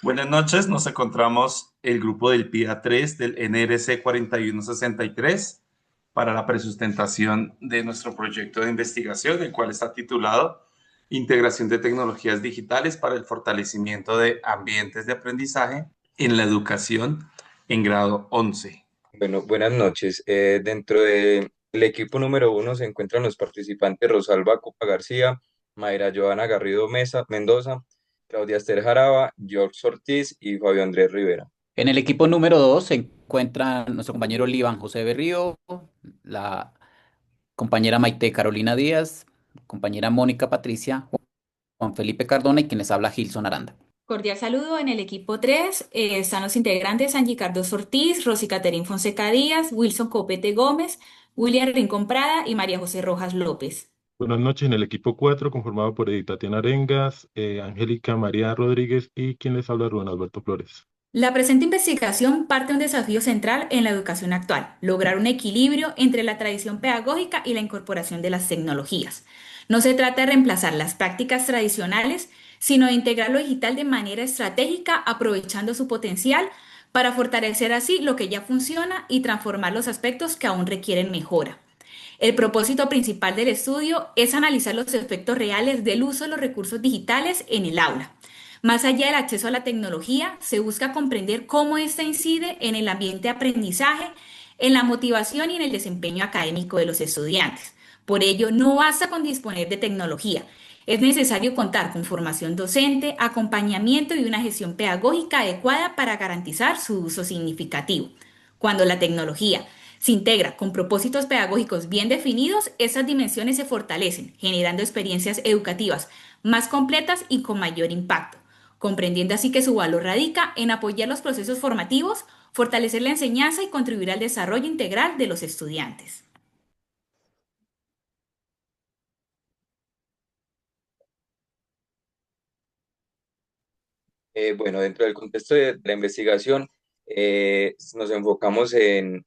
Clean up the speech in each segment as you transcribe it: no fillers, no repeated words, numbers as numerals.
Buenas noches, nos encontramos el grupo del PIA 3 del NRC 4163 para la presustentación de nuestro proyecto de investigación, el cual está titulado Integración de tecnologías digitales para el fortalecimiento de ambientes de aprendizaje en la educación en grado 11. Bueno, buenas noches. Dentro del equipo número uno se encuentran los participantes Rosalba Copa García, Mayra Joana Garrido Mendoza, Claudia Esther Jaraba, George Ortiz y Fabio Andrés Rivera. En el equipo número 2 se encuentra nuestro compañero Liban José Berrío, la compañera Maite Carolina Díaz, compañera Mónica Patricia, Juan Felipe Cardona y quien les habla Gilson Aranda. Cordial saludo. En el equipo 3 están los integrantes Angie Cardoso Ortiz, Rosy Caterín Fonseca Díaz, Wilson Copete Gómez, William Rincón Prada y María José Rojas López. Buenas noches, en el equipo 4 conformado por Edith Tatiana Arengas, Angélica María Rodríguez y quien les habla Rubén Alberto Flores. La presente investigación parte de un desafío central en la educación actual: lograr un equilibrio entre la tradición pedagógica y la incorporación de las tecnologías. No se trata de reemplazar las prácticas tradicionales, sino de integrar lo digital de manera estratégica, aprovechando su potencial para fortalecer así lo que ya funciona y transformar los aspectos que aún requieren mejora. El propósito principal del estudio es analizar los efectos reales del uso de los recursos digitales en el aula. Más allá del acceso a la tecnología, se busca comprender cómo ésta incide en el ambiente de aprendizaje, en la motivación y en el desempeño académico de los estudiantes. Por ello, no basta con disponer de tecnología. Es necesario contar con formación docente, acompañamiento y una gestión pedagógica adecuada para garantizar su uso significativo. Cuando la tecnología se integra con propósitos pedagógicos bien definidos, esas dimensiones se fortalecen, generando experiencias educativas más completas y con mayor impacto, comprendiendo así que su valor radica en apoyar los procesos formativos, fortalecer la enseñanza y contribuir al desarrollo integral de los estudiantes. Bueno, dentro del contexto de la investigación, nos enfocamos en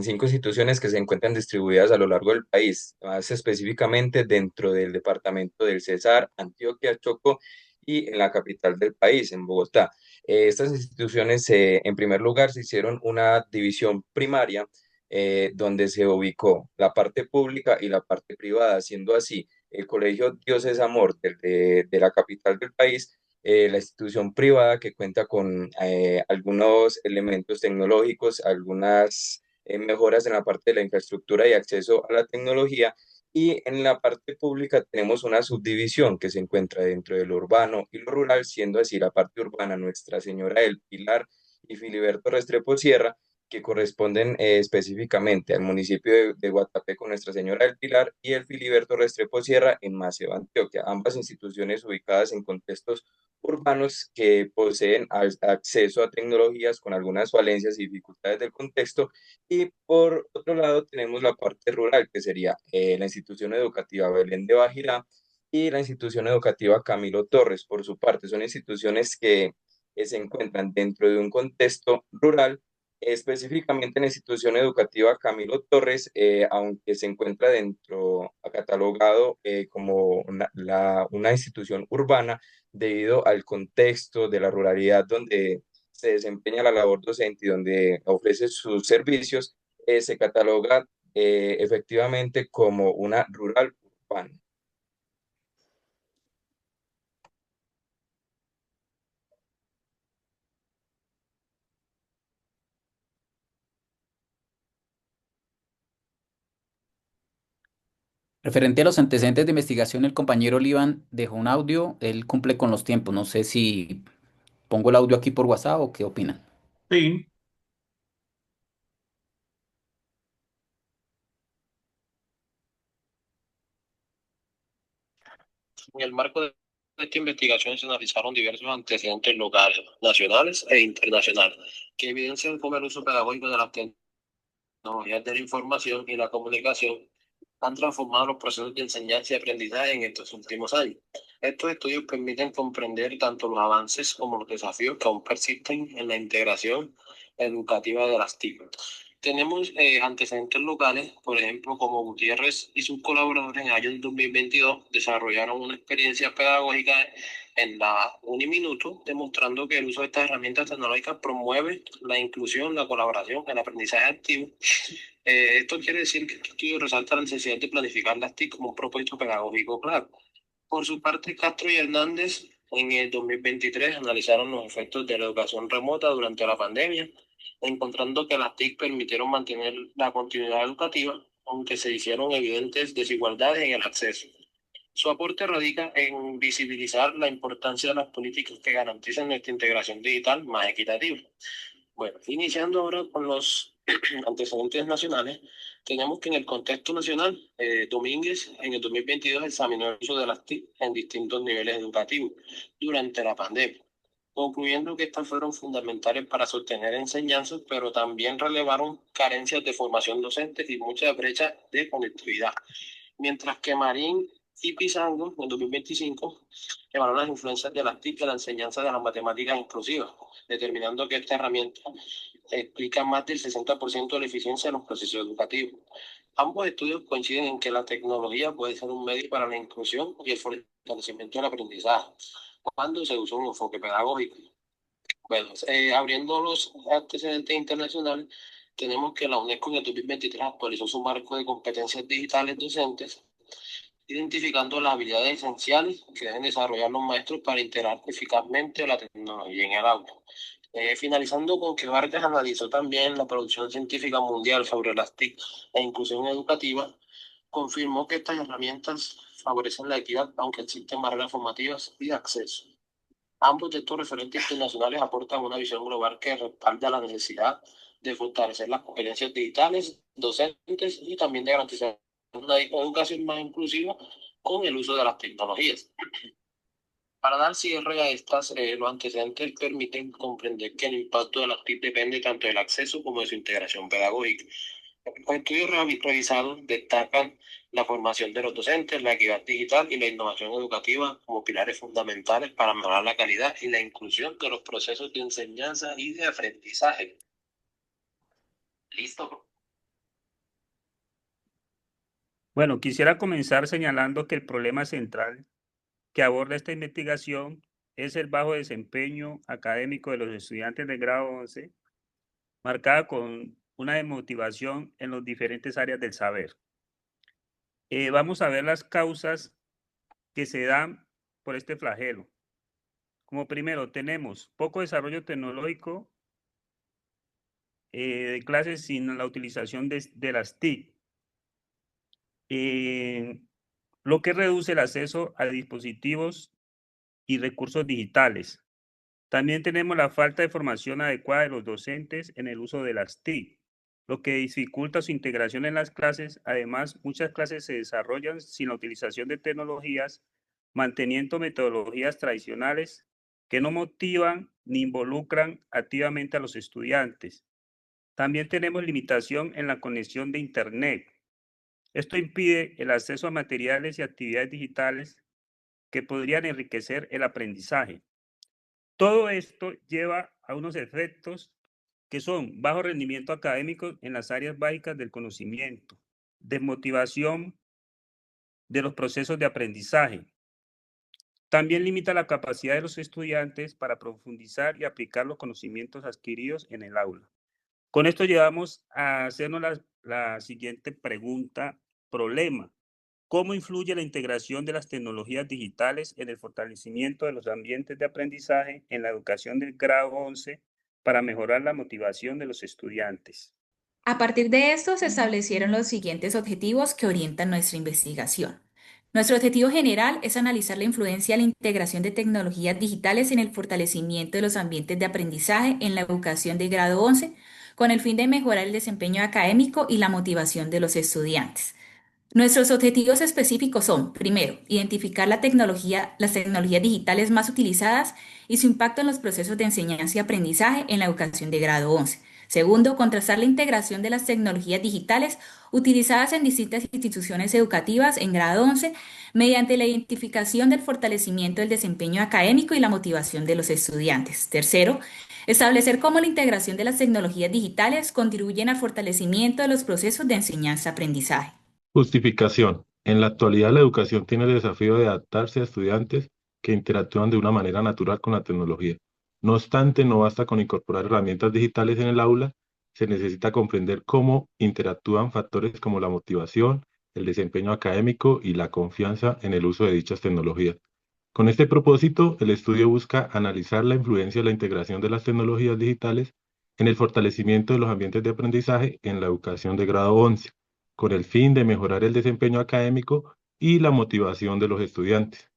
cinco instituciones que se encuentran distribuidas a lo largo del país, más específicamente dentro del departamento del Cesar, Antioquia, Chocó y en la capital del país, en Bogotá. Estas instituciones, en primer lugar, se hicieron una división primaria donde se ubicó la parte pública y la parte privada, siendo así el Colegio Dios es Amor de la capital del país, la institución privada que cuenta con algunos elementos tecnológicos, algunas mejoras en la parte de la infraestructura y acceso a la tecnología. Y en la parte pública tenemos una subdivisión que se encuentra dentro de lo urbano y lo rural, siendo así la parte urbana Nuestra Señora del Pilar y Filiberto Restrepo Sierra, que corresponden específicamente al municipio de Guatapé con Nuestra Señora del Pilar y el Filiberto Restrepo Sierra en Maceo, Antioquia, ambas instituciones ubicadas en contextos urbanos que poseen acceso a tecnologías con algunas falencias y dificultades del contexto. Y por otro lado tenemos la parte rural, que sería la institución educativa Belén de Bajirá y la institución educativa Camilo Torres, por su parte. Son instituciones que se encuentran dentro de un contexto rural. Específicamente en la institución educativa Camilo Torres, aunque se encuentra catalogado como una institución urbana, debido al contexto de la ruralidad donde se desempeña la labor docente y donde ofrece sus servicios, se cataloga efectivamente como una rural urbana. Referente a los antecedentes de investigación, el compañero Liban dejó un audio, él cumple con los tiempos. No sé si pongo el audio aquí por WhatsApp o qué opinan. Sí, En el marco de esta investigación se analizaron diversos antecedentes locales, nacionales e internacionales, que evidencian cómo el uso pedagógico de las tecnologías de la información y la comunicación han transformado los procesos de enseñanza y aprendizaje en estos últimos años. Estos estudios permiten comprender tanto los avances como los desafíos que aún persisten en la integración educativa de las TIC. Tenemos antecedentes locales, por ejemplo, como Gutiérrez y sus colaboradores en el año 2022 desarrollaron una experiencia pedagógica en la Uniminuto, demostrando que el uso de estas herramientas tecnológicas promueve la inclusión, la colaboración, el aprendizaje activo. Esto quiere decir que este estudio resalta la necesidad de planificar las TIC como un propósito pedagógico claro. Por su parte, Castro y Hernández en el 2023 analizaron los efectos de la educación remota durante la pandemia, encontrando que las TIC permitieron mantener la continuidad educativa, aunque se hicieron evidentes desigualdades en el acceso. Su aporte radica en visibilizar la importancia de las políticas que garantizan nuestra integración digital más equitativa. Bueno, iniciando ahora con los antecedentes nacionales, tenemos que en el contexto nacional, Domínguez en el 2022 examinó el uso de las TIC en distintos niveles educativos durante la pandemia, concluyendo que estas fueron fundamentales para sostener enseñanzas, pero también relevaron carencias de formación docente y muchas brechas de conectividad. Mientras que Marín y Pizango, en 2025, evaluaron las influencias de las TIC en la enseñanza de las matemáticas inclusivas, determinando que esta herramienta explica más del 60% de la eficiencia de los procesos educativos. Ambos estudios coinciden en que la tecnología puede ser un medio para la inclusión y el fortalecimiento del aprendizaje, cuando se usa un enfoque pedagógico. Bueno, abriendo los antecedentes internacionales, tenemos que la UNESCO en el 2023 actualizó su marco de competencias digitales docentes, identificando las habilidades esenciales que deben desarrollar los maestros para integrar eficazmente la tecnología en el aula. Finalizando con que Vargas analizó también la producción científica mundial sobre las TIC e inclusión educativa, confirmó que estas herramientas favorecen la equidad, aunque existen barreras formativas y de acceso. Ambos de estos referentes internacionales aportan una visión global que respalda la necesidad de fortalecer las competencias digitales, docentes y también de garantizar una educación más inclusiva con el uso de las tecnologías. Para dar cierre a estas, los antecedentes permiten comprender que el impacto de las TIC depende tanto del acceso como de su integración pedagógica. Los estudios revisados destacan la formación de los docentes, la equidad digital y la innovación educativa como pilares fundamentales para mejorar la calidad y la inclusión de los procesos de enseñanza y de aprendizaje. ¿Listo? Bueno, quisiera comenzar señalando que el problema central que aborda esta investigación es el bajo desempeño académico de los estudiantes de grado 11, marcada con una desmotivación en las diferentes áreas del saber. Vamos a ver las causas que se dan por este flagelo. Como primero, tenemos poco desarrollo tecnológico de clases sin la utilización de las TIC, lo que reduce el acceso a dispositivos y recursos digitales. También tenemos la falta de formación adecuada de los docentes en el uso de las TIC, lo que dificulta su integración en las clases. Además, muchas clases se desarrollan sin la utilización de tecnologías, manteniendo metodologías tradicionales que no motivan ni involucran activamente a los estudiantes. También tenemos limitación en la conexión de Internet. Esto impide el acceso a materiales y actividades digitales que podrían enriquecer el aprendizaje. Todo esto lleva a unos efectos que son bajo rendimiento académico en las áreas básicas del conocimiento, desmotivación de los procesos de aprendizaje. También limita la capacidad de los estudiantes para profundizar y aplicar los conocimientos adquiridos en el aula. Con esto llegamos a hacernos la siguiente pregunta, problema. ¿Cómo influye la integración de las tecnologías digitales en el fortalecimiento de los ambientes de aprendizaje en la educación del grado 11 para mejorar la motivación de los estudiantes? A partir de esto se establecieron los siguientes objetivos que orientan nuestra investigación. Nuestro objetivo general es analizar la influencia de la integración de tecnologías digitales en el fortalecimiento de los ambientes de aprendizaje en la educación de grado 11, con el fin de mejorar el desempeño académico y la motivación de los estudiantes. Nuestros objetivos específicos son, primero, identificar las tecnologías digitales más utilizadas y su impacto en los procesos de enseñanza y aprendizaje en la educación de grado 11. Segundo, contrastar la integración de las tecnologías digitales utilizadas en distintas instituciones educativas en grado 11 mediante la identificación del fortalecimiento del desempeño académico y la motivación de los estudiantes. Tercero, establecer cómo la integración de las tecnologías digitales contribuyen al fortalecimiento de los procesos de enseñanza-aprendizaje. Justificación. En la actualidad, la educación tiene el desafío de adaptarse a estudiantes que interactúan de una manera natural con la tecnología. No obstante, no basta con incorporar herramientas digitales en el aula, se necesita comprender cómo interactúan factores como la motivación, el desempeño académico y la confianza en el uso de dichas tecnologías. Con este propósito, el estudio busca analizar la influencia de la integración de las tecnologías digitales en el fortalecimiento de los ambientes de aprendizaje en la educación de grado 11, con el fin de mejorar el desempeño académico y la motivación de los estudiantes.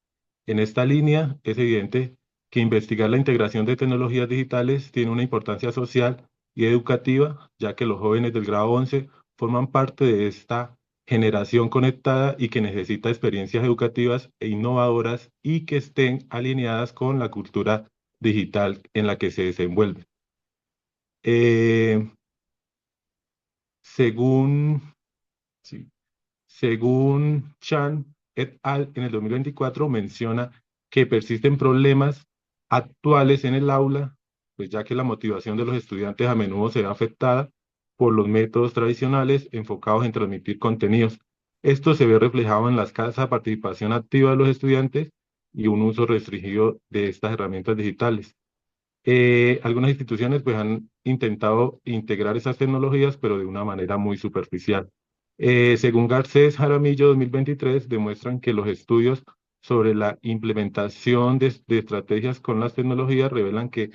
En esta línea, es evidente que investigar la integración de tecnologías digitales tiene una importancia social y educativa, ya que los jóvenes del grado 11 forman parte de esta generación conectada y que necesita experiencias educativas e innovadoras y que estén alineadas con la cultura digital en la que se desenvuelve. Según, sí, según Chan et al. En el 2024 menciona que persisten problemas actuales en el aula, pues ya que la motivación de los estudiantes a menudo se ve afectada por los métodos tradicionales enfocados en transmitir contenidos. Esto se ve reflejado en la escasa participación activa de los estudiantes y un uso restringido de estas herramientas digitales. Algunas instituciones pues, han intentado integrar esas tecnologías, pero de una manera muy superficial. Según Garcés Jaramillo 2023, demuestran que los estudios sobre la implementación de estrategias con las tecnologías revelan que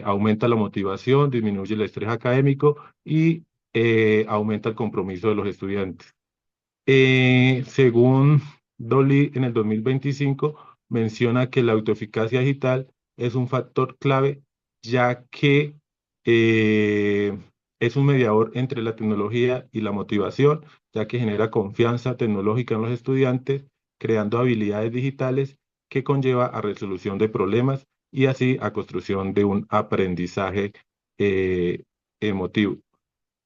aumenta la motivación, disminuye el estrés académico y aumenta el compromiso de los estudiantes. Según Dolly, en el 2025, menciona que la autoeficacia digital es un factor clave, ya que es un mediador entre la tecnología y la motivación, ya que genera confianza tecnológica en los estudiantes, creando habilidades digitales que conlleva a resolución de problemas y así a construcción de un aprendizaje emotivo.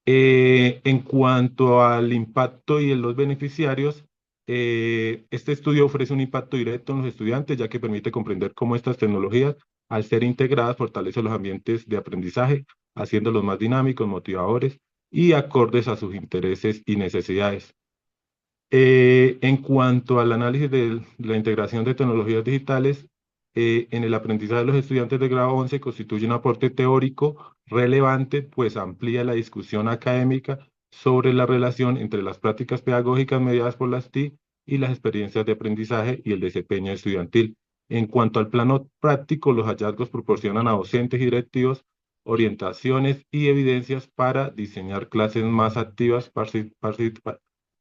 En cuanto al impacto y en los beneficiarios, este estudio ofrece un impacto directo en los estudiantes, ya que permite comprender cómo estas tecnologías, al ser integradas, fortalecen los ambientes de aprendizaje, haciéndolos más dinámicos, motivadores y acordes a sus intereses y necesidades. En cuanto al análisis de la integración de tecnologías digitales, en el aprendizaje de los estudiantes de grado 11 constituye un aporte teórico relevante, pues amplía la discusión académica sobre la relación entre las prácticas pedagógicas mediadas por las TIC y las experiencias de aprendizaje y el desempeño estudiantil. En cuanto al plano práctico, los hallazgos proporcionan a docentes y directivos orientaciones y evidencias para diseñar clases más activas,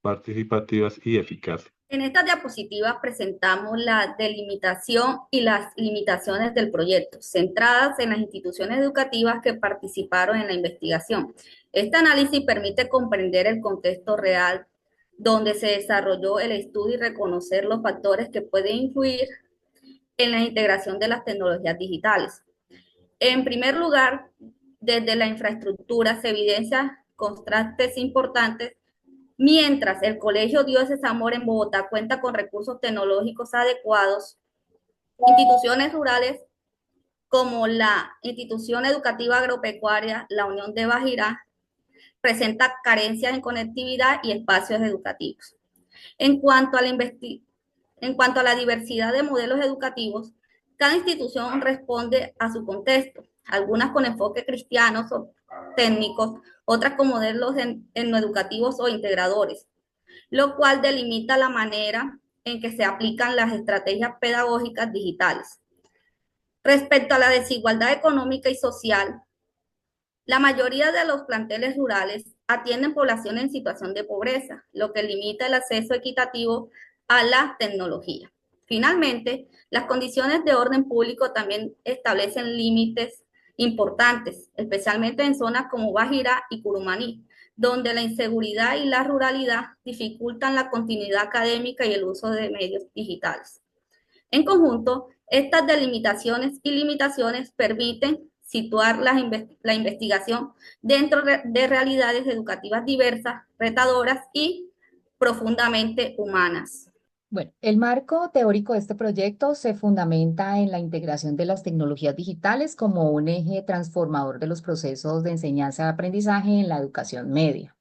participativas y eficaces. En estas diapositivas presentamos la delimitación y las limitaciones del proyecto, centradas en las instituciones educativas que participaron en la investigación. Este análisis permite comprender el contexto real donde se desarrolló el estudio y reconocer los factores que pueden influir en la integración de las tecnologías digitales. En primer lugar, desde la infraestructura se evidencian contrastes importantes. Mientras el Colegio Dioses Amor en Bogotá cuenta con recursos tecnológicos adecuados, instituciones rurales como la Institución Educativa Agropecuaria, la Unión de Bajirá, presenta carencias en conectividad y espacios educativos. En cuanto a la diversidad de modelos educativos, cada institución responde a su contexto, algunas con enfoque cristianos o técnicos, otras con modelos etnoeducativos o integradores, lo cual delimita la manera en que se aplican las estrategias pedagógicas digitales. Respecto a la desigualdad económica y social, la mayoría de los planteles rurales atienden poblaciones en situación de pobreza, lo que limita el acceso equitativo a la tecnología. Finalmente, las condiciones de orden público también establecen límites importantes, especialmente en zonas como Bajirá y Curumaní, donde la inseguridad y la ruralidad dificultan la continuidad académica y el uso de medios digitales. En conjunto, estas delimitaciones y limitaciones permiten situar la investigación dentro de realidades educativas diversas, retadoras y profundamente humanas. Bueno, el marco teórico de este proyecto se fundamenta en la integración de las tecnologías digitales como un eje transformador de los procesos de enseñanza-aprendizaje en la educación media.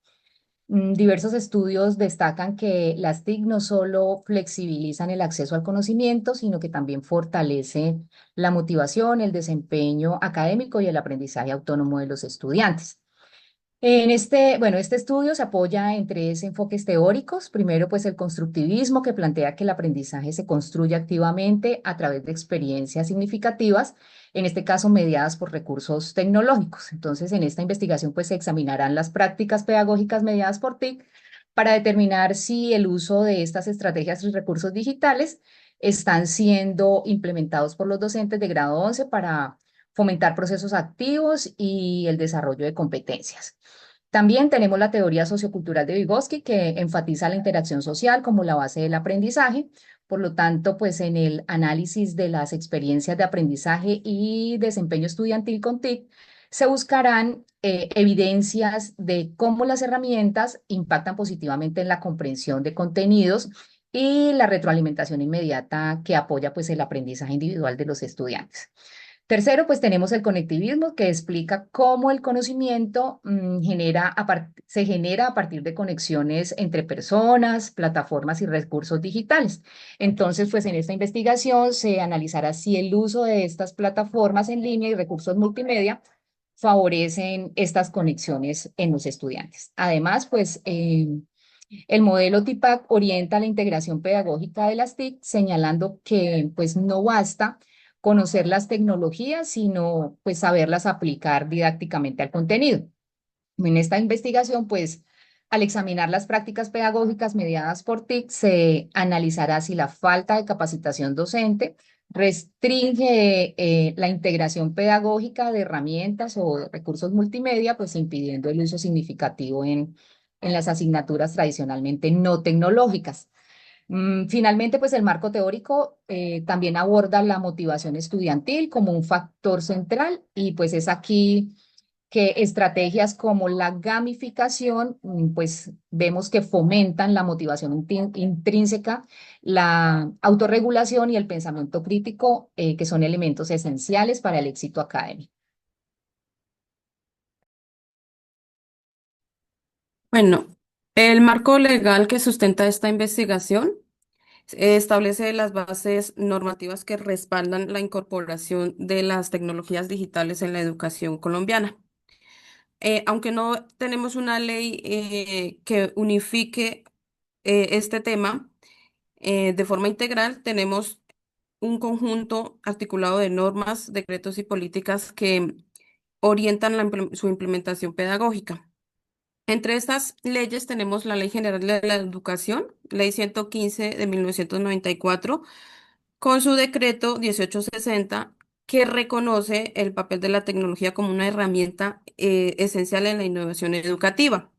Diversos estudios destacan que las TIC no solo flexibilizan el acceso al conocimiento, sino que también fortalecen la motivación, el desempeño académico y el aprendizaje autónomo de los estudiantes. Este estudio se apoya en tres enfoques teóricos. Primero, pues el constructivismo, que plantea que el aprendizaje se construye activamente a través de experiencias significativas, en este caso mediadas por recursos tecnológicos. Entonces, en esta investigación, pues se examinarán las prácticas pedagógicas mediadas por TIC para determinar si el uso de estas estrategias y recursos digitales están siendo implementados por los docentes de grado 11 para fomentar procesos activos y el desarrollo de competencias. También tenemos la teoría sociocultural de Vygotsky, que enfatiza la interacción social como la base del aprendizaje. Por lo tanto, pues en el análisis de las experiencias de aprendizaje y desempeño estudiantil con TIC, se buscarán evidencias de cómo las herramientas impactan positivamente en la comprensión de contenidos y la retroalimentación inmediata que apoya pues el aprendizaje individual de los estudiantes. Tercero, pues tenemos el conectivismo, que explica cómo el conocimiento se genera a partir de conexiones entre personas, plataformas y recursos digitales. Entonces, pues en esta investigación se analizará si el uso de estas plataformas en línea y recursos multimedia favorecen estas conexiones en los estudiantes. Además, pues el modelo TIPAC orienta la integración pedagógica de las TIC, señalando que pues no basta conocer las tecnologías, sino pues saberlas aplicar didácticamente al contenido. En esta investigación, pues al examinar las prácticas pedagógicas mediadas por TIC, se analizará si la falta de capacitación docente restringe la integración pedagógica de herramientas o de recursos multimedia, pues impidiendo el uso significativo en las asignaturas tradicionalmente no tecnológicas. Finalmente, pues el marco teórico también aborda la motivación estudiantil como un factor central y pues es aquí que estrategias como la gamificación, pues vemos que fomentan la motivación intrínseca, la autorregulación y el pensamiento crítico, que son elementos esenciales para el éxito académico. Bueno, el marco legal que sustenta esta investigación establece las bases normativas que respaldan la incorporación de las tecnologías digitales en la educación colombiana. Aunque no tenemos una ley que unifique este tema de forma integral, tenemos un conjunto articulado de normas, decretos y políticas que orientan su implementación pedagógica. Entre estas leyes tenemos la Ley General de la Educación, Ley 115 de 1994, con su decreto 1860, que reconoce el papel de la tecnología como una herramienta esencial en la innovación educativa,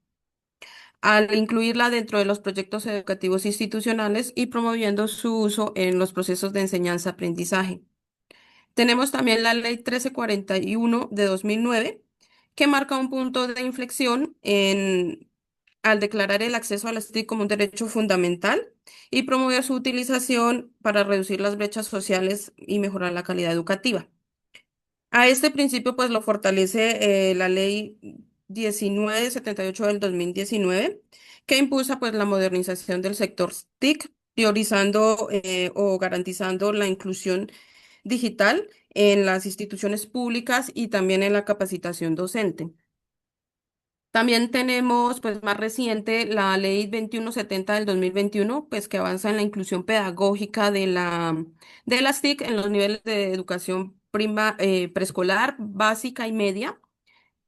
al incluirla dentro de los proyectos educativos institucionales y promoviendo su uso en los procesos de enseñanza-aprendizaje. Tenemos también la Ley 1341 de 2009, que marca un punto de inflexión al declarar el acceso a las TIC como un derecho fundamental y promover su utilización para reducir las brechas sociales y mejorar la calidad educativa. A este principio, pues lo fortalece la Ley 1978 del 2019, que impulsa pues la modernización del sector TIC, priorizando o garantizando la inclusión digital en las instituciones públicas y también en la capacitación docente. También tenemos, pues más reciente, la Ley 2170 del 2021, pues que avanza en la inclusión pedagógica de las TIC en los niveles de educación preescolar, básica y media,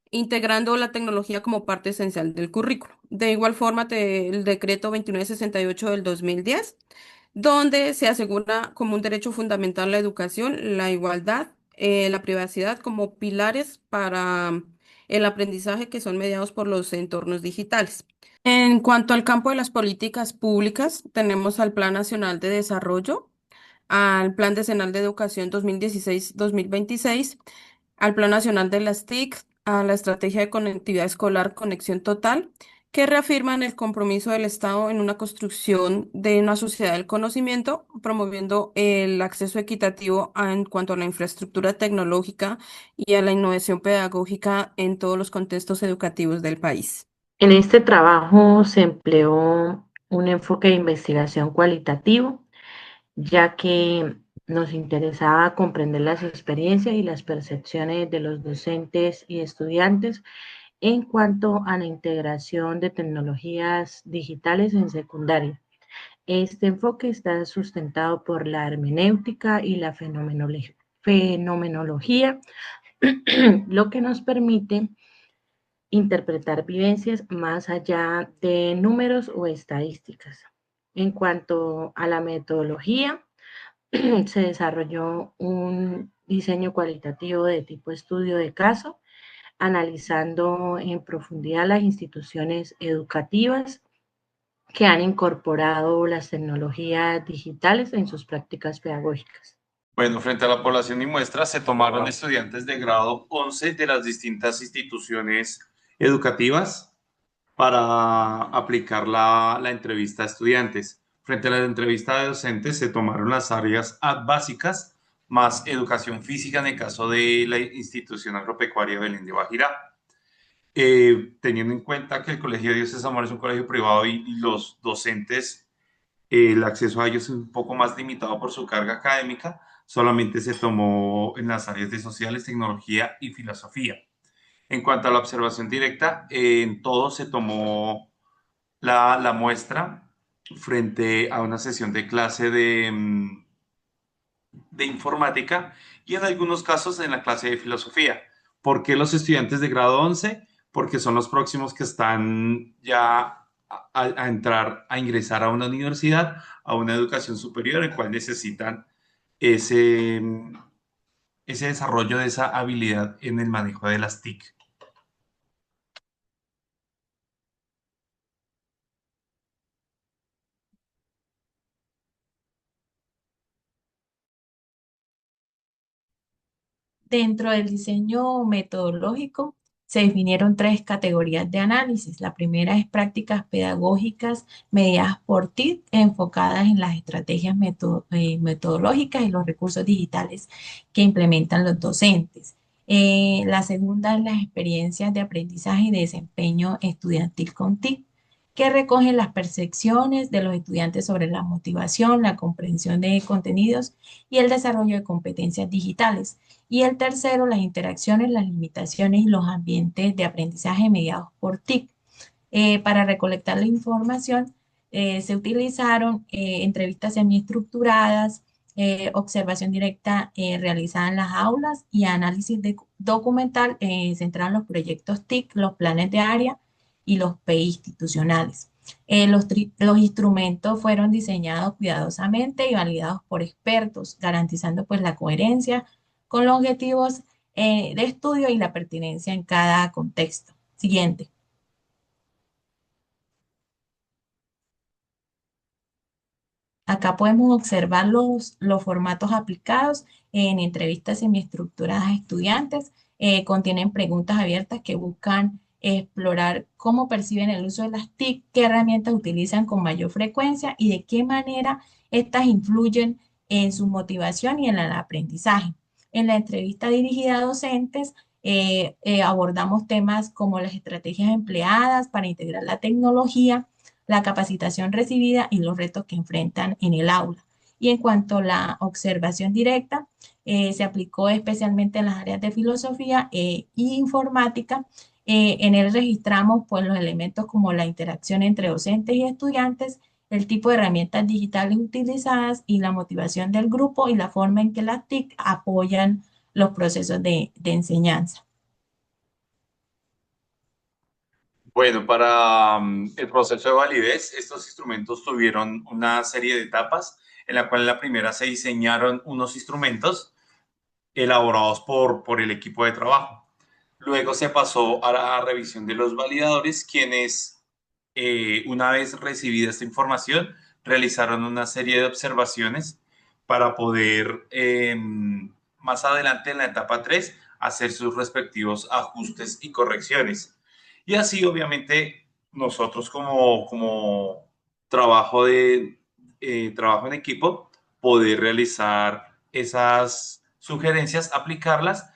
integrando la tecnología como parte esencial del currículo. De igual forma, el decreto 2968 del 2010, donde se asegura como un derecho fundamental la educación, la igualdad, la privacidad como pilares para el aprendizaje que son mediados por los entornos digitales. En cuanto al campo de las políticas públicas, tenemos al Plan Nacional de Desarrollo, al Plan Decenal de Educación 2016-2026, al Plan Nacional de las TIC, a la Estrategia de Conectividad Escolar Conexión Total, que reafirman el compromiso del Estado en una construcción de una sociedad del conocimiento, promoviendo el acceso equitativo en cuanto a la infraestructura tecnológica y a la innovación pedagógica en todos los contextos educativos del país. En este trabajo se empleó un enfoque de investigación cualitativo, ya que nos interesaba comprender las experiencias y las percepciones de los docentes y estudiantes en cuanto a la integración de tecnologías digitales en secundaria. Este enfoque está sustentado por la hermenéutica y la fenomenología, lo que nos permite interpretar vivencias más allá de números o estadísticas. En cuanto a la metodología, se desarrolló un diseño cualitativo de tipo estudio de caso, analizando en profundidad las instituciones educativas que han incorporado las tecnologías digitales en sus prácticas pedagógicas. Bueno, frente a la población y muestra se tomaron estudiantes de grado 11 de las distintas instituciones educativas para aplicar la entrevista a estudiantes. Frente a la entrevista de docentes se tomaron las áreas básicas más educación física en el caso de la institución agropecuaria Belén de Bajirá. Teniendo en cuenta que el Colegio de Dioses Amor es un colegio privado y los docentes, el acceso a ellos es un poco más limitado por su carga académica, solamente se tomó en las áreas de sociales, tecnología y filosofía. En cuanto a la observación directa, en todo se tomó la muestra frente a una sesión de clase de informática y en algunos casos en la clase de filosofía. ¿Por qué los estudiantes de grado 11? Porque son los próximos que están ya a entrar, a ingresar a una universidad, a una educación superior, en cual necesitan ese, ese desarrollo de esa habilidad en el manejo de las TIC. Dentro del diseño metodológico se definieron tres categorías de análisis. La primera es prácticas pedagógicas mediadas por TIC, enfocadas en las estrategias metodológicas y los recursos digitales que implementan los docentes. La segunda es las experiencias de aprendizaje y de desempeño estudiantil con TIC, que recogen las percepciones de los estudiantes sobre la motivación, la comprensión de contenidos y el desarrollo de competencias digitales. Y el tercero, las interacciones, las limitaciones y los ambientes de aprendizaje mediados por TIC. Para recolectar la información, se utilizaron entrevistas semiestructuradas, observación directa realizada en las aulas y análisis documental centrado en los proyectos TIC, los planes de área y los PI institucionales. Los instrumentos fueron diseñados cuidadosamente y validados por expertos, garantizando pues la coherencia con los objetivos de estudio y la pertinencia en cada contexto. Siguiente. Acá podemos observar los formatos aplicados en entrevistas semiestructuradas a estudiantes. Contienen preguntas abiertas que buscan explorar cómo perciben el uso de las TIC, qué herramientas utilizan con mayor frecuencia y de qué manera estas influyen en su motivación y en el aprendizaje. En la entrevista dirigida a docentes, abordamos temas como las estrategias empleadas para integrar la tecnología, la capacitación recibida y los retos que enfrentan en el aula. Y en cuanto a la observación directa, se aplicó especialmente en las áreas de filosofía e informática. En él registramos pues, los elementos como la interacción entre docentes y estudiantes, el tipo de herramientas digitales utilizadas y la motivación del grupo y la forma en que las TIC apoyan los procesos de enseñanza. Bueno, para el proceso de validez, estos instrumentos tuvieron una serie de etapas, en la cual en la primera se diseñaron unos instrumentos elaborados por el equipo de trabajo. Luego se pasó a la revisión de los validadores, quienes, una vez recibida esta información, realizaron una serie de observaciones para poder, más adelante en la etapa 3, hacer sus respectivos ajustes y correcciones. Y así, obviamente, nosotros como trabajo en equipo, poder realizar esas sugerencias, aplicarlas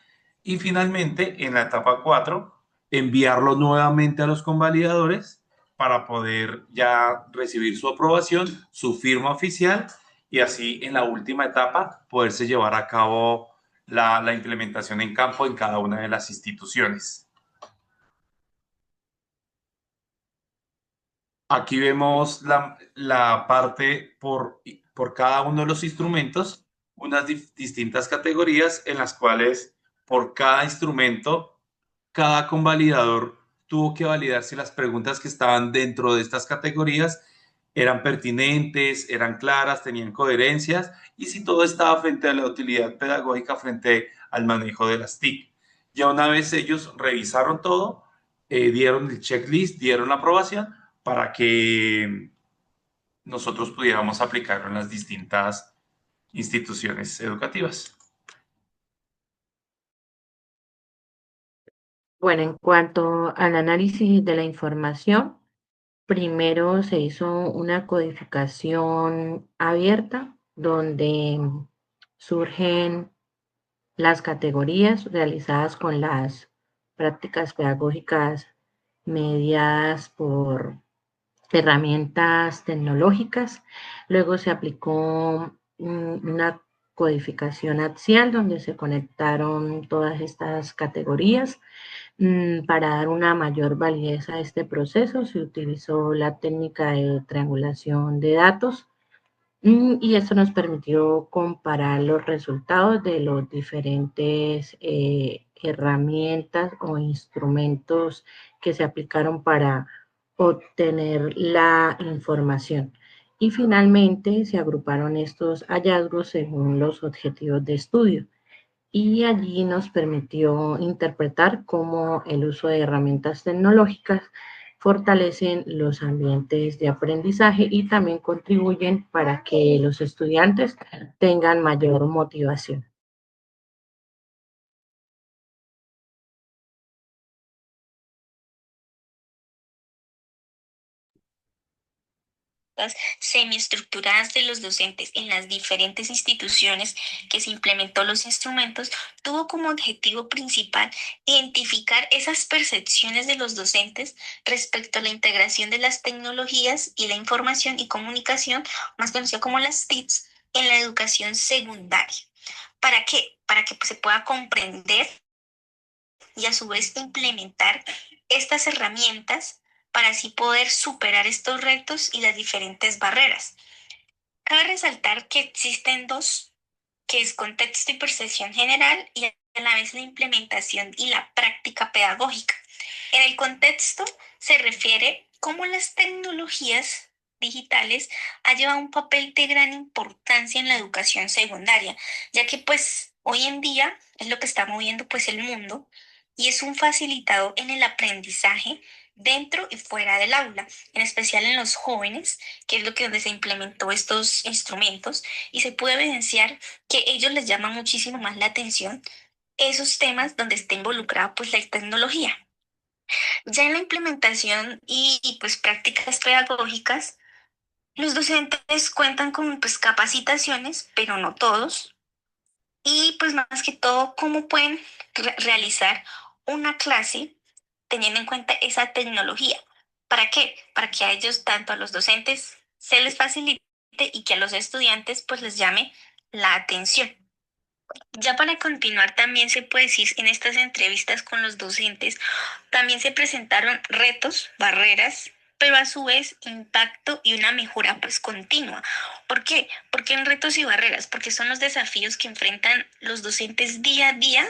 y finalmente, en la etapa 4, enviarlo nuevamente a los convalidadores para poder ya recibir su aprobación, su firma oficial y así en la última etapa poderse llevar a cabo la implementación en campo en cada una de las instituciones. Aquí vemos la parte por cada uno de los instrumentos, unas distintas categorías en las cuales por cada instrumento, cada convalidador tuvo que validar si las preguntas que estaban dentro de estas categorías eran pertinentes, eran claras, tenían coherencias y si todo estaba frente a la utilidad pedagógica, frente al manejo de las TIC. Ya una vez ellos revisaron todo, dieron el checklist, dieron la aprobación para que nosotros pudiéramos aplicarlo en las distintas instituciones educativas. Bueno, en cuanto al análisis de la información, primero se hizo una codificación abierta donde surgen las categorías realizadas con las prácticas pedagógicas mediadas por herramientas tecnológicas. Luego se aplicó una codificación axial donde se conectaron todas estas categorías. Para dar una mayor validez a este proceso se utilizó la técnica de triangulación de datos y esto nos permitió comparar los resultados de los diferentes herramientas o instrumentos que se aplicaron para obtener la información. Y finalmente se agruparon estos hallazgos según los objetivos de estudio. Y allí nos permitió interpretar cómo el uso de herramientas tecnológicas fortalecen los ambientes de aprendizaje y también contribuyen para que los estudiantes tengan mayor motivación. Semiestructuradas de los docentes en las diferentes instituciones que se implementó los instrumentos, tuvo como objetivo principal identificar esas percepciones de los docentes respecto a la integración de las tecnologías y la información y comunicación, más conocida como las TICs, en la educación secundaria. ¿Para qué? Para que se pueda comprender y a su vez implementar estas herramientas para así poder superar estos retos y las diferentes barreras. Cabe resaltar que existen dos, que es contexto y percepción general y a la vez la implementación y la práctica pedagógica. En el contexto se refiere cómo las tecnologías digitales han llevado un papel de gran importancia en la educación secundaria, ya que pues hoy en día es lo que está moviendo pues el mundo y es un facilitador en el aprendizaje dentro y fuera del aula, en especial en los jóvenes, que es lo que donde se implementó estos instrumentos y se puede evidenciar que ellos les llama muchísimo más la atención esos temas donde está involucrada pues la tecnología. Ya en la implementación y pues prácticas pedagógicas, los docentes cuentan con pues capacitaciones, pero no todos, y pues más que todo cómo pueden realizar una clase teniendo en cuenta esa tecnología. ¿Para qué? Para que a ellos, tanto a los docentes, se les facilite y que a los estudiantes pues les llame la atención. Ya para continuar, también se puede decir en estas entrevistas con los docentes, también se presentaron retos, barreras, pero a su vez impacto y una mejora pues continua. ¿Por qué? Porque en retos y barreras, porque son los desafíos que enfrentan los docentes día a día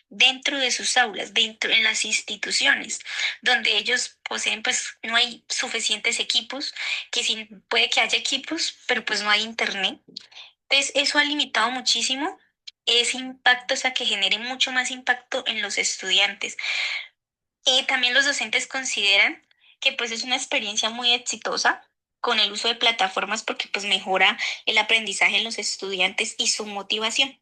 dentro de sus aulas, dentro en las instituciones, donde ellos poseen pues no hay suficientes equipos, que sí, puede que haya equipos, pero pues no hay internet. Entonces, eso ha limitado muchísimo ese impacto, o sea, que genere mucho más impacto en los estudiantes. Y también los docentes consideran que pues es una experiencia muy exitosa con el uso de plataformas porque pues mejora el aprendizaje en los estudiantes y su motivación.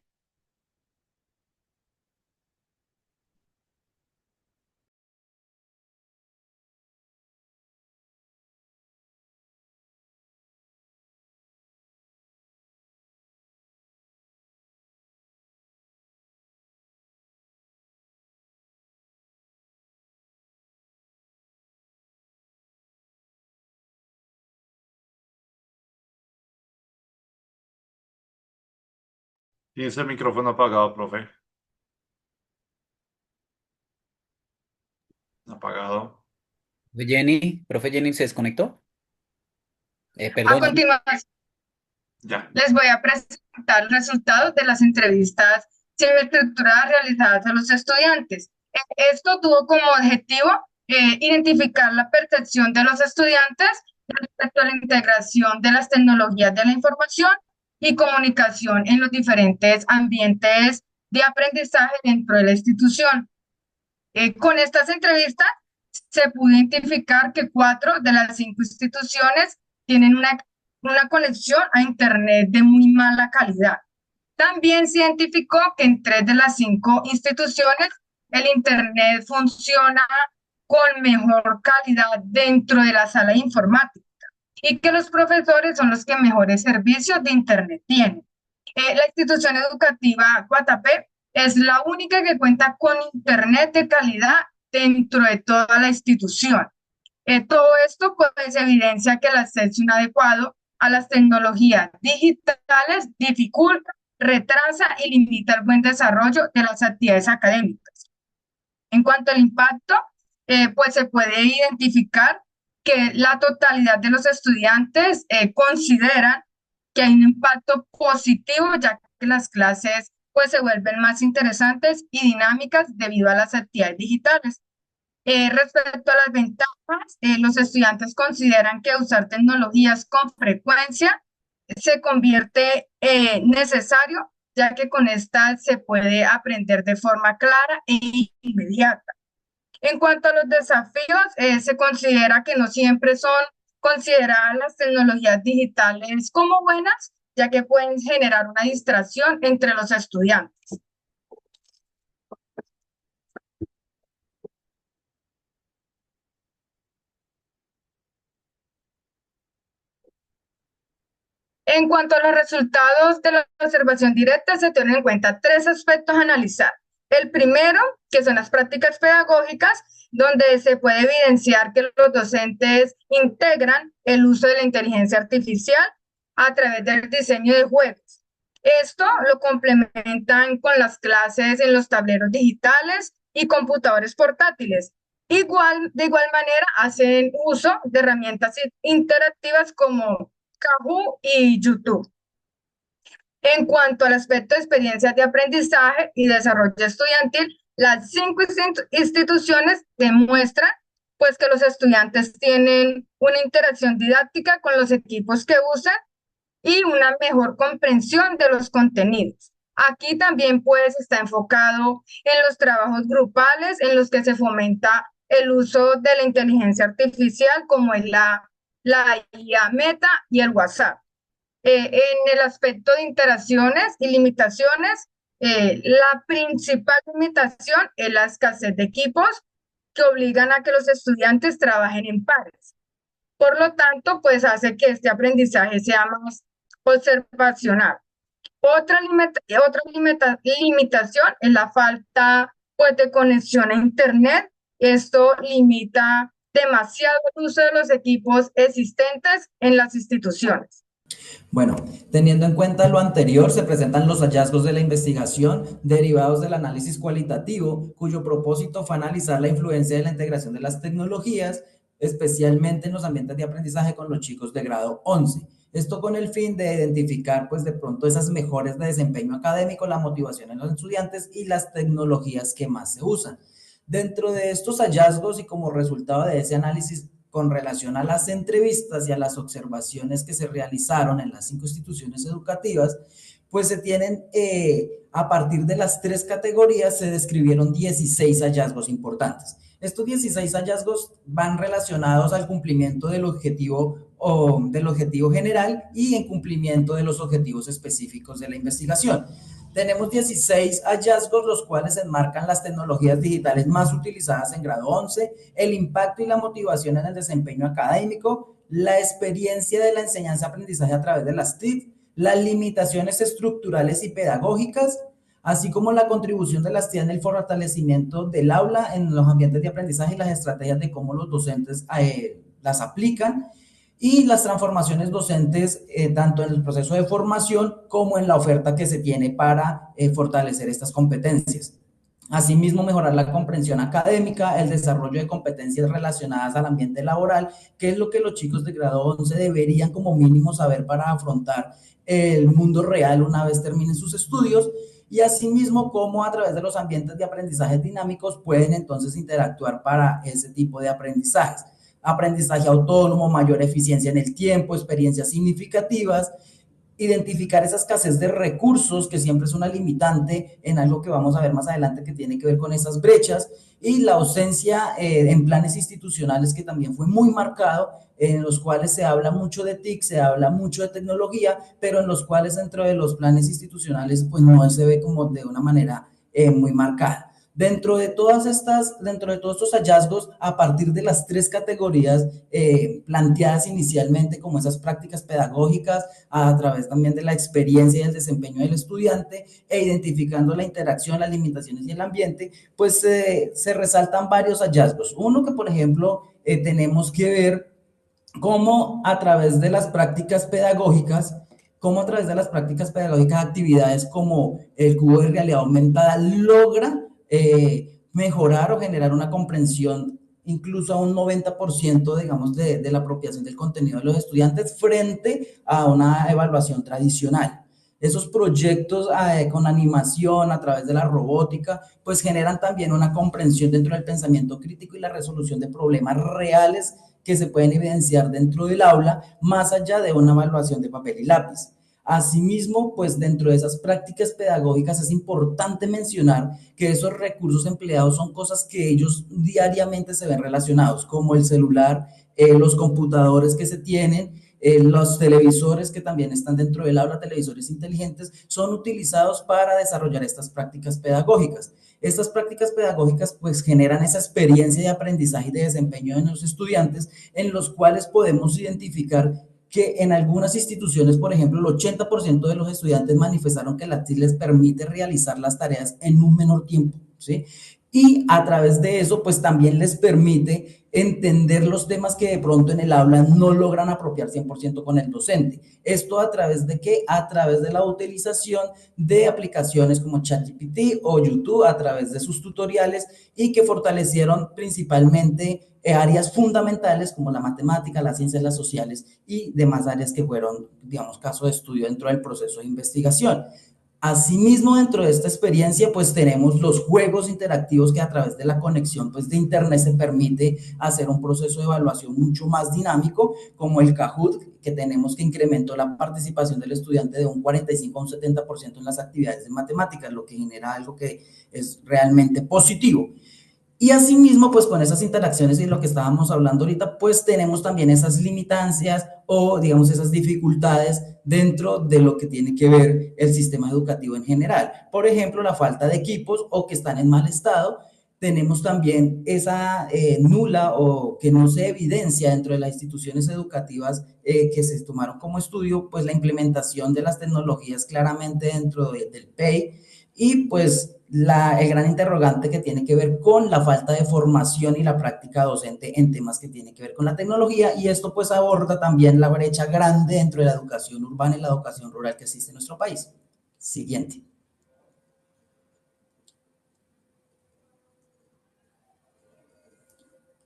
Tiene ese micrófono apagado, profe. Apagado. Profe Jenny, ¿se desconectó? A Perdón, continuación, Ya. les voy a presentar los resultados de las entrevistas semiestructuradas realizadas a los estudiantes. Esto tuvo como objetivo identificar la percepción de los estudiantes respecto a la integración de las tecnologías de la información y comunicación en los diferentes ambientes de aprendizaje dentro de la institución. Con estas entrevistas se pudo identificar que 4 de las 5 instituciones tienen una conexión a Internet de muy mala calidad. También se identificó que en 3 de las 5 instituciones el Internet funciona con mejor calidad dentro de la sala de informática y que los profesores son los que mejores servicios de Internet tienen. La institución educativa Guatapé es la única que cuenta con Internet de calidad dentro de toda la institución. Todo esto pues evidencia que el acceso inadecuado a las tecnologías digitales dificulta, retrasa y limita el buen desarrollo de las actividades académicas. En cuanto al impacto, pues se puede identificar que la totalidad de los estudiantes consideran que hay un impacto positivo, ya que las clases pues se vuelven más interesantes y dinámicas debido a las actividades digitales. Respecto a las ventajas, los estudiantes consideran que usar tecnologías con frecuencia se convierte necesario, ya que con estas se puede aprender de forma clara e inmediata. En cuanto a los desafíos, se considera que no siempre son consideradas las tecnologías digitales como buenas, ya que pueden generar una distracción entre los estudiantes. En cuanto a los resultados de la observación directa, se tienen en cuenta 3 aspectos a analizar. El primero, que son las prácticas pedagógicas, donde se puede evidenciar que los docentes integran el uso de la inteligencia artificial a través del diseño de juegos. Esto lo complementan con las clases en los tableros digitales y computadores portátiles. De igual manera, hacen uso de herramientas interactivas como Kahoot y YouTube. En cuanto al aspecto de experiencias de aprendizaje y desarrollo estudiantil, las 5 instituciones demuestran pues que los estudiantes tienen una interacción didáctica con los equipos que usan y una mejor comprensión de los contenidos. Aquí también pues está enfocado en los trabajos grupales en los que se fomenta el uso de la inteligencia artificial como es la IA Meta y el WhatsApp. En el aspecto de interacciones y limitaciones, la principal limitación es la escasez de equipos que obligan a que los estudiantes trabajen en pares. Por lo tanto, pues hace que este aprendizaje sea más observacional. Otra limitación es la falta pues, de conexión a Internet. Esto limita demasiado el uso de los equipos existentes en las instituciones. Bueno, teniendo en cuenta lo anterior, se presentan los hallazgos de la investigación derivados del análisis cualitativo, cuyo propósito fue analizar la influencia de la integración de las tecnologías, especialmente en los ambientes de aprendizaje con los chicos de grado 11. Esto con el fin de identificar, pues, de pronto esas mejores de desempeño académico, la motivación en los estudiantes y las tecnologías que más se usan. Dentro de estos hallazgos y como resultado de ese análisis, con relación a las entrevistas y a las observaciones que se realizaron en las 5 instituciones educativas, pues se tienen, a partir de las 3 categorías, se describieron 16 hallazgos importantes. Estos 16 hallazgos van relacionados al cumplimiento del objetivo general y en cumplimiento de los objetivos específicos de la investigación. Tenemos 16 hallazgos, los cuales enmarcan las tecnologías digitales más utilizadas en grado 11, el impacto y la motivación en el desempeño académico, la experiencia de la enseñanza-aprendizaje a través de las TIC, las limitaciones estructurales y pedagógicas, así como la contribución de las TIC en el fortalecimiento del aula en los ambientes de aprendizaje y las estrategias de cómo los docentes las aplican, y las transformaciones docentes, tanto en el proceso de formación como en la oferta que se tiene para fortalecer estas competencias. Asimismo, mejorar la comprensión académica, el desarrollo de competencias relacionadas al ambiente laboral, que es lo que los chicos de grado 11 deberían como mínimo saber para afrontar el mundo real una vez terminen sus estudios, y asimismo cómo a través de los ambientes de aprendizaje dinámicos pueden entonces interactuar para ese tipo de aprendizajes. Aprendizaje autónomo, mayor eficiencia en el tiempo, experiencias significativas, identificar esa escasez de recursos, que siempre es una limitante en algo que vamos a ver más adelante que tiene que ver con esas brechas, y la ausencia en planes institucionales, que también fue muy marcado, en los cuales se habla mucho de TIC, se habla mucho de tecnología, pero en los cuales dentro de los planes institucionales pues no se ve como de una manera muy marcada. Dentro de todos estos hallazgos, a partir de las tres categorías planteadas inicialmente, como esas prácticas pedagógicas, a través también de la experiencia y el desempeño del estudiante, e identificando la interacción, las limitaciones y el ambiente, pues se resaltan varios hallazgos. Uno que, por ejemplo, tenemos que ver cómo a través de las prácticas pedagógicas, actividades como el cubo de realidad aumentada logra mejorar o generar una comprensión incluso a un 90%, digamos, de la apropiación del contenido de los estudiantes frente a una evaluación tradicional. Esos proyectos con animación a través de la robótica, pues generan también una comprensión dentro del pensamiento crítico y la resolución de problemas reales que se pueden evidenciar dentro del aula, más allá de una evaluación de papel y lápiz. Asimismo, pues dentro de esas prácticas pedagógicas es importante mencionar que esos recursos empleados son cosas que ellos diariamente se ven relacionados, como el celular, los computadores que se tienen, los televisores que también están dentro del aula, televisores inteligentes, son utilizados para desarrollar estas prácticas pedagógicas. Estas prácticas pedagógicas pues generan esa experiencia de aprendizaje y de desempeño en los estudiantes, en los cuales podemos identificar que en algunas instituciones, por ejemplo, el 80% de los estudiantes manifestaron que la TIC les permite realizar las tareas en un menor tiempo, ¿sí? Y a través de eso, pues también les permite entender los temas que de pronto en el aula no logran apropiar 100% con el docente. ¿Esto a través de qué? A través de la utilización de aplicaciones como ChatGPT o YouTube, a través de sus tutoriales, y que fortalecieron principalmente áreas fundamentales como la matemática, las ciencias, las sociales y demás áreas que fueron, digamos, caso de estudio dentro del proceso de investigación. Asimismo, dentro de esta experiencia, pues tenemos los juegos interactivos que a través de la conexión pues, de Internet se permite hacer un proceso de evaluación mucho más dinámico, como el Kahoot, que tenemos que incrementó la participación del estudiante de un 45 a un 70% en las actividades de matemáticas, lo que genera algo que es realmente positivo. Y asimismo, pues con esas interacciones y lo que estábamos hablando ahorita, pues tenemos también esas limitancias o, digamos, esas dificultades dentro de lo que tiene que ver el sistema educativo en general. Por ejemplo, la falta de equipos o que están en mal estado. Tenemos también esa nula o que no se evidencia dentro de las instituciones educativas que se tomaron como estudio, pues la implementación de las tecnologías claramente dentro del PEI, y pues el gran interrogante que tiene que ver con la falta de formación y la práctica docente en temas que tienen que ver con la tecnología, y esto pues aborda también la brecha grande dentro de la educación urbana y la educación rural que existe en nuestro país. Siguiente.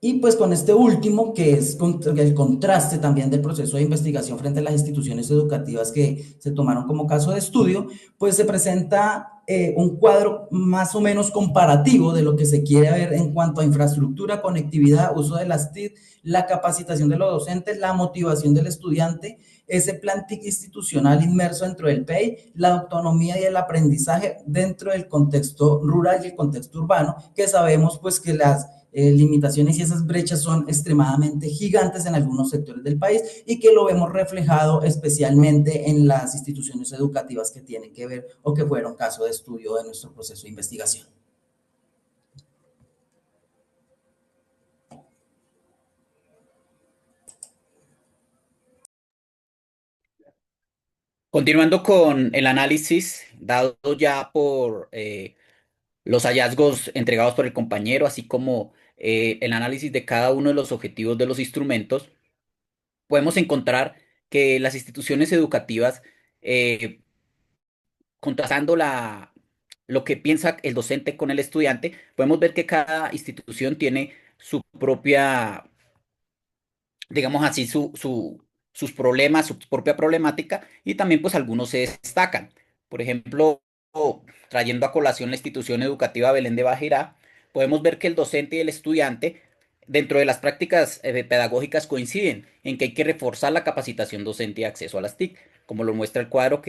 Y pues con este último, que es el contraste también del proceso de investigación frente a las instituciones educativas que se tomaron como caso de estudio, pues se presenta un cuadro más o menos comparativo de lo que se quiere ver en cuanto a infraestructura, conectividad, uso de las TIC, la capacitación de los docentes, la motivación del estudiante, ese plan TIC institucional inmerso dentro del PEI, la autonomía y el aprendizaje dentro del contexto rural y el contexto urbano, que sabemos pues que las limitaciones y esas brechas son extremadamente gigantes en algunos sectores del país, y que lo vemos reflejado especialmente en las instituciones educativas que tienen que ver o que fueron caso de estudio de nuestro proceso de investigación. Continuando con el análisis dado ya por los hallazgos entregados por el compañero, así como el análisis de cada uno de los objetivos de los instrumentos, podemos encontrar que las instituciones educativas, eh, contrastando lo que piensa el docente con el estudiante, podemos ver que cada institución tiene su propia, digamos así, sus problemas, su propia problemática, y también pues algunos se destacan. Por ejemplo, trayendo a colación la institución educativa Belén de Bajirá, podemos ver que el docente y el estudiante, dentro de las prácticas pedagógicas, coinciden en que hay que reforzar la capacitación docente y acceso a las TIC, como lo muestra el cuadro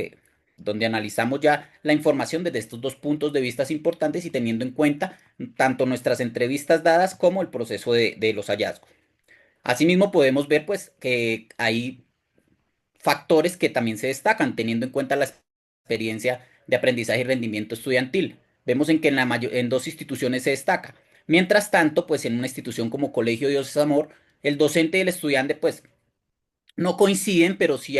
donde analizamos ya la información desde estos dos puntos de vista importantes y teniendo en cuenta tanto nuestras entrevistas dadas como el proceso de los hallazgos. Asimismo, podemos ver pues que hay factores que también se destacan teniendo en cuenta la experiencia de aprendizaje y rendimiento estudiantil. Vemos en que en dos instituciones se destaca. Mientras tanto, pues en una institución como Colegio Dios es Amor, el docente y el estudiante pues no coinciden, pero sí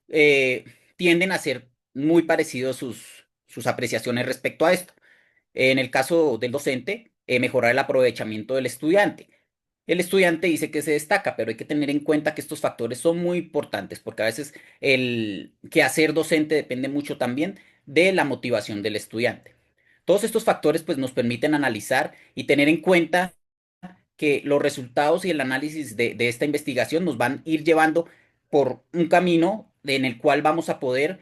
eh, tienden a ser muy parecidos sus apreciaciones respecto a esto. En el caso del docente, mejorar el aprovechamiento del estudiante. El estudiante dice que se destaca, pero hay que tener en cuenta que estos factores son muy importantes porque a veces el quehacer docente depende mucho también de la motivación del estudiante. Todos estos factores pues nos permiten analizar y tener en cuenta que los resultados y el análisis de esta investigación nos van a ir llevando por un camino en el cual vamos a poder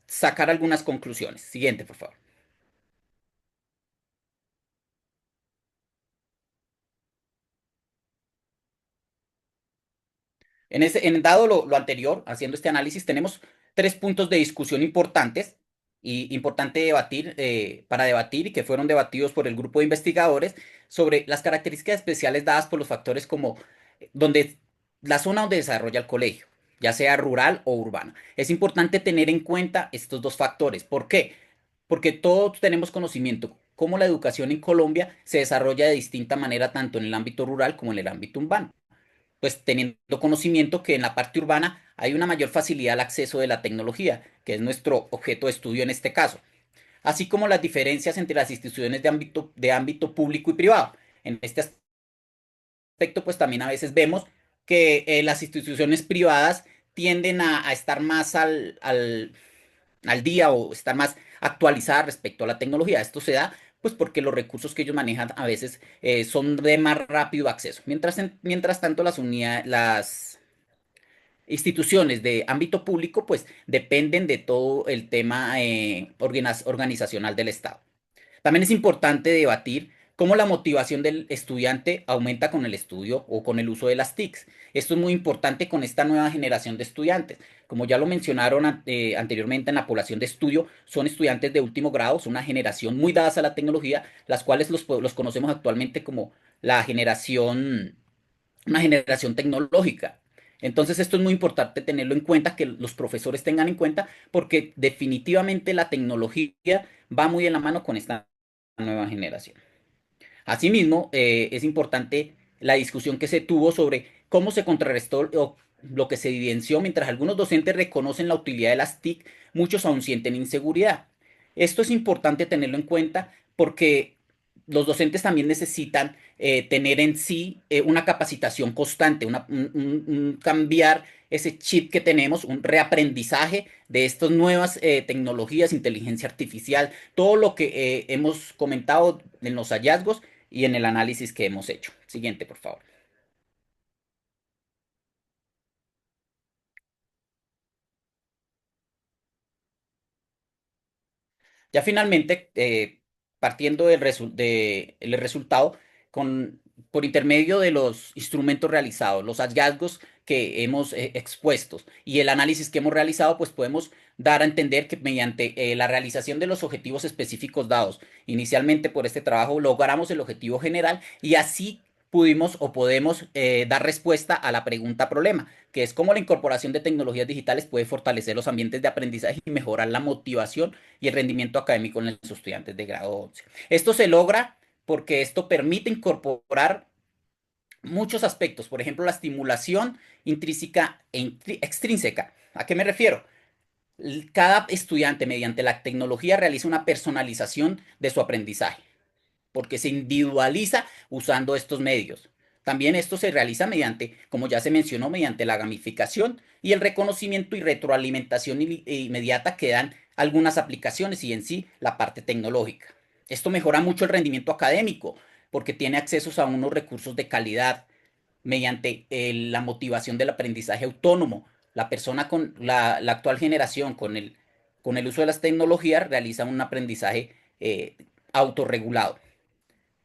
sacar algunas conclusiones. Siguiente, por favor. Dado lo anterior, haciendo este análisis, tenemos tres puntos de discusión importantes y importante debatir, para debatir y que fueron debatidos por el grupo de investigadores sobre las características especiales dadas por los factores como donde la zona donde desarrolla el colegio, ya sea rural o urbana. Es importante tener en cuenta estos dos factores. ¿Por qué? Porque todos tenemos conocimiento cómo la educación en Colombia se desarrolla de distinta manera tanto en el ámbito rural como en el ámbito urbano, pues teniendo conocimiento que en la parte urbana hay una mayor facilidad al acceso de la tecnología, que es nuestro objeto de estudio en este caso, así como las diferencias entre las instituciones de ámbito público y privado. En este aspecto, pues también a veces vemos que las instituciones privadas tienden a estar más al día o estar más actualizadas respecto a la tecnología. Esto se da pues porque los recursos que ellos manejan a veces son de más rápido acceso. Mientras tanto, las instituciones de ámbito público pues dependen de todo el tema organizacional del Estado. También es importante debatir cómo la motivación del estudiante aumenta con el estudio o con el uso de las TICs. Esto es muy importante con esta nueva generación de estudiantes. Como ya lo mencionaron anteriormente en la población de estudio, son estudiantes de último grado, son una generación muy dadas a la tecnología, las cuales los conocemos actualmente como la generación, una generación tecnológica. Entonces esto es muy importante tenerlo en cuenta, que los profesores tengan en cuenta, porque definitivamente la tecnología va muy en la mano con esta nueva generación. Asimismo, es importante la discusión que se tuvo sobre cómo se contrarrestó lo que se evidenció. Mientras algunos docentes reconocen la utilidad de las TIC, muchos aún sienten inseguridad. Esto es importante tenerlo en cuenta porque los docentes también necesitan tener en sí una capacitación constante, un cambiar ese chip que tenemos, un reaprendizaje de estas nuevas tecnologías, inteligencia artificial, todo lo que hemos comentado en los hallazgos y en el análisis que hemos hecho. Siguiente, por favor. Ya finalmente, partiendo del resultado, por intermedio de los instrumentos realizados, los hallazgos que hemos expuestos y el análisis que hemos realizado, pues podemos dar a entender que mediante la realización de los objetivos específicos dados inicialmente por este trabajo, logramos el objetivo general y así pudimos o podemos dar respuesta a la pregunta problema, que es cómo la incorporación de tecnologías digitales puede fortalecer los ambientes de aprendizaje y mejorar la motivación y el rendimiento académico en los estudiantes de grado 11. Esto se logra porque esto permite incorporar muchos aspectos, por ejemplo, la estimulación intrínseca e extrínseca. ¿A qué me refiero? Cada estudiante mediante la tecnología realiza una personalización de su aprendizaje porque se individualiza usando estos medios. También esto se realiza mediante, como ya se mencionó, mediante la gamificación y el reconocimiento y retroalimentación inmediata que dan algunas aplicaciones y en sí la parte tecnológica. Esto mejora mucho el rendimiento académico porque tiene acceso a unos recursos de calidad mediante la motivación del aprendizaje autónomo. La persona con la actual generación con el uso de las tecnologías realiza un aprendizaje autorregulado.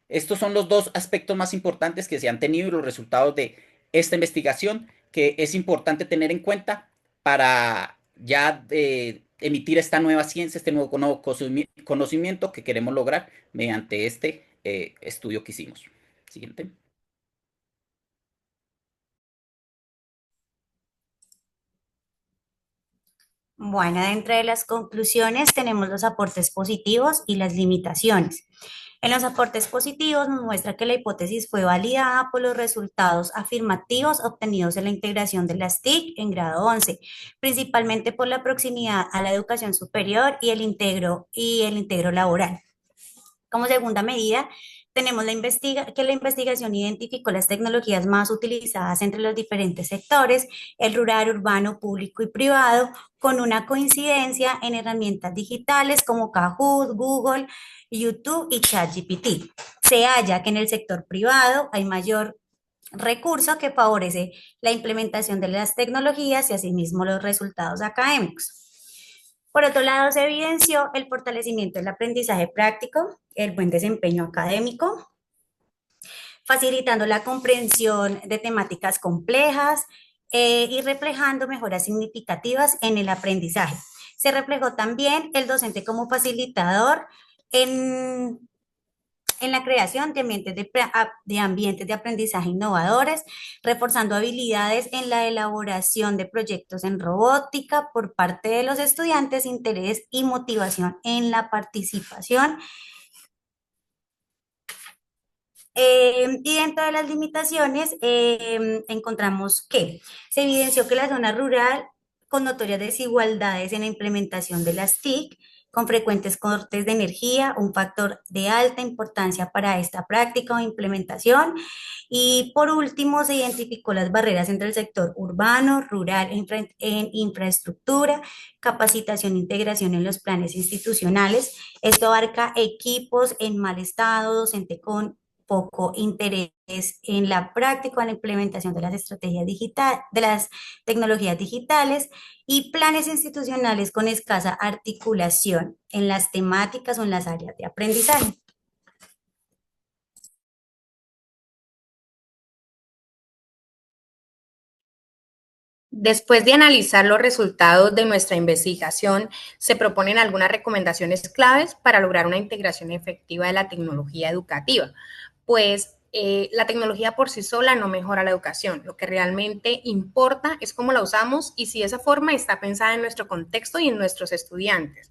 Estos son los dos aspectos más importantes que se han tenido y los resultados de esta investigación que es importante tener en cuenta para ya emitir esta nueva ciencia, este nuevo conocimiento que queremos lograr mediante este estudio que hicimos. Siguiente. Bueno, dentro de las conclusiones tenemos los aportes positivos y las limitaciones. En los aportes positivos nos muestra que la hipótesis fue validada por los resultados afirmativos obtenidos en la integración de las TIC en grado 11, principalmente por la proximidad a la educación superior y el integro laboral. Como segunda medida, tenemos que la investigación identificó las tecnologías más utilizadas entre los diferentes sectores, el rural, urbano, público y privado, con una coincidencia en herramientas digitales como Kahoot, Google, YouTube y ChatGPT. Se halla que en el sector privado hay mayor recurso que favorece la implementación de las tecnologías y asimismo los resultados académicos. Por otro lado, se evidenció el fortalecimiento del aprendizaje práctico, el buen desempeño académico, facilitando la comprensión de temáticas complejas y reflejando mejoras significativas en el aprendizaje. Se reflejó también el docente como facilitador en la creación de ambientes de aprendizaje innovadores, reforzando habilidades en la elaboración de proyectos en robótica por parte de los estudiantes, interés y motivación en la participación. Y dentro de las limitaciones encontramos que se evidenció que la zona rural con notorias desigualdades en la implementación de las TIC, con frecuentes cortes de energía, un factor de alta importancia para esta práctica o implementación. Y por último, se identificó las barreras entre el sector urbano, rural en infraestructura, capacitación e integración en los planes institucionales. Esto abarca equipos en mal estado, docente con poco interés en la práctica o en la implementación de las estrategias digitales, de las tecnologías digitales y planes institucionales con escasa articulación en las temáticas o en las áreas de aprendizaje. Después de analizar los resultados de nuestra investigación, se proponen algunas recomendaciones claves para lograr una integración efectiva de la tecnología educativa, pues la tecnología por sí sola no mejora la educación. Lo que realmente importa es cómo la usamos y si esa forma está pensada en nuestro contexto y en nuestros estudiantes.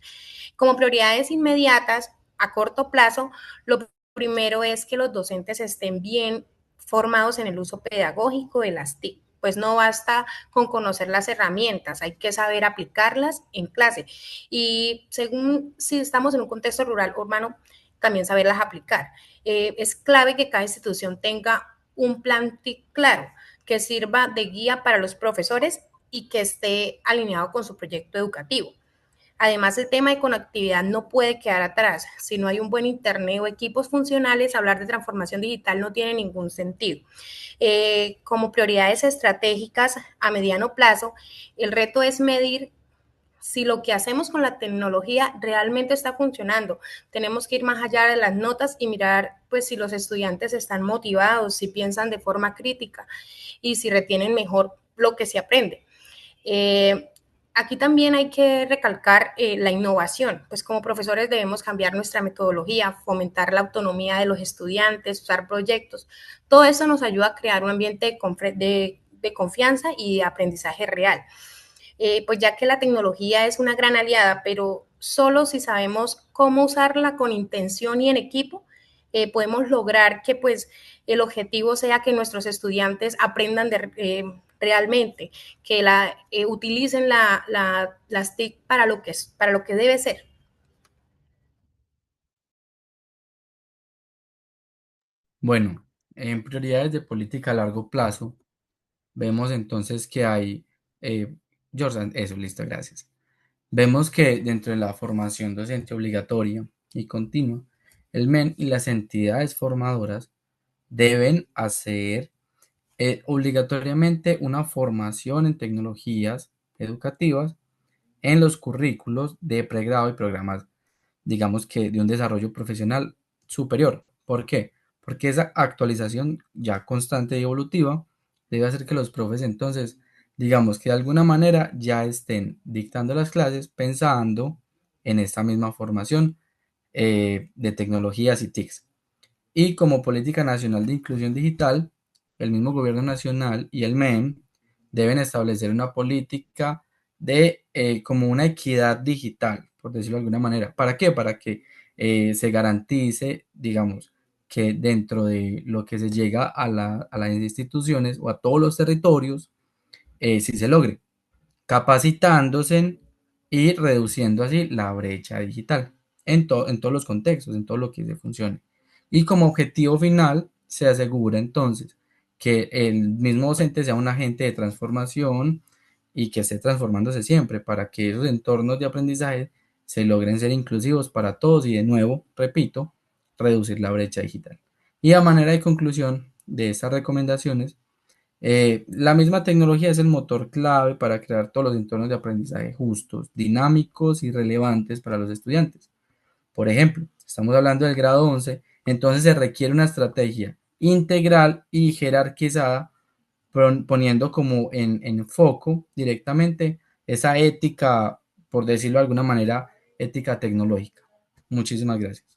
Como prioridades inmediatas, a corto plazo, lo primero es que los docentes estén bien formados en el uso pedagógico de las TIC. Pues no basta con conocer las herramientas, hay que saber aplicarlas en clase. Y según si estamos en un contexto rural o urbano, también saberlas aplicar. Es clave que cada institución tenga un plan TIC claro, que sirva de guía para los profesores y que esté alineado con su proyecto educativo. Además, el tema de conectividad no puede quedar atrás. Si no hay un buen internet o equipos funcionales, hablar de transformación digital no tiene ningún sentido. Como prioridades estratégicas a mediano plazo, el reto es medir si lo que hacemos con la tecnología realmente está funcionando. Tenemos que ir más allá de las notas y mirar pues si los estudiantes están motivados, si piensan de forma crítica y si retienen mejor lo que se aprende. Aquí también hay que recalcar la innovación, pues como profesores debemos cambiar nuestra metodología, fomentar la autonomía de los estudiantes, usar proyectos. Todo eso nos ayuda a crear un ambiente de confianza y de aprendizaje real. Pues ya que la tecnología es una gran aliada, pero solo si sabemos cómo usarla con intención y en equipo, podemos lograr que pues el objetivo sea que nuestros estudiantes aprendan realmente, que utilicen las TIC para lo que debe ser. Bueno, En prioridades de política a largo plazo, vemos entonces que hay, Jordan, eso, listo, gracias. Vemos que dentro de la formación docente obligatoria y continua, el MEN y las entidades formadoras deben hacer obligatoriamente una formación en tecnologías educativas en los currículos de pregrado y programas, digamos que de un desarrollo profesional superior. ¿Por qué? Porque esa actualización ya constante y evolutiva debe hacer que los profes entonces, digamos que de alguna manera ya estén dictando las clases pensando en esta misma formación de tecnologías y TICs. Y como política nacional de inclusión digital, el mismo gobierno nacional y el MEM deben establecer una política de como una equidad digital, por decirlo de alguna manera. ¿Para qué? Para que se garantice, digamos, que dentro de lo que se llega a las instituciones o a todos los territorios, sí se logre, capacitándose y reduciendo así la brecha digital en todos los contextos, en todo lo que se funcione. Y como objetivo final, se asegura entonces que el mismo docente sea un agente de transformación y que esté transformándose siempre para que esos entornos de aprendizaje se logren ser inclusivos para todos y de nuevo, repito, reducir la brecha digital. Y a manera de conclusión de estas recomendaciones, la misma tecnología es el motor clave para crear todos los entornos de aprendizaje justos, dinámicos y relevantes para los estudiantes. Por ejemplo, estamos hablando del grado 11, entonces se requiere una estrategia integral y jerarquizada, poniendo como en foco directamente esa ética, por decirlo de alguna manera, ética tecnológica. Muchísimas gracias.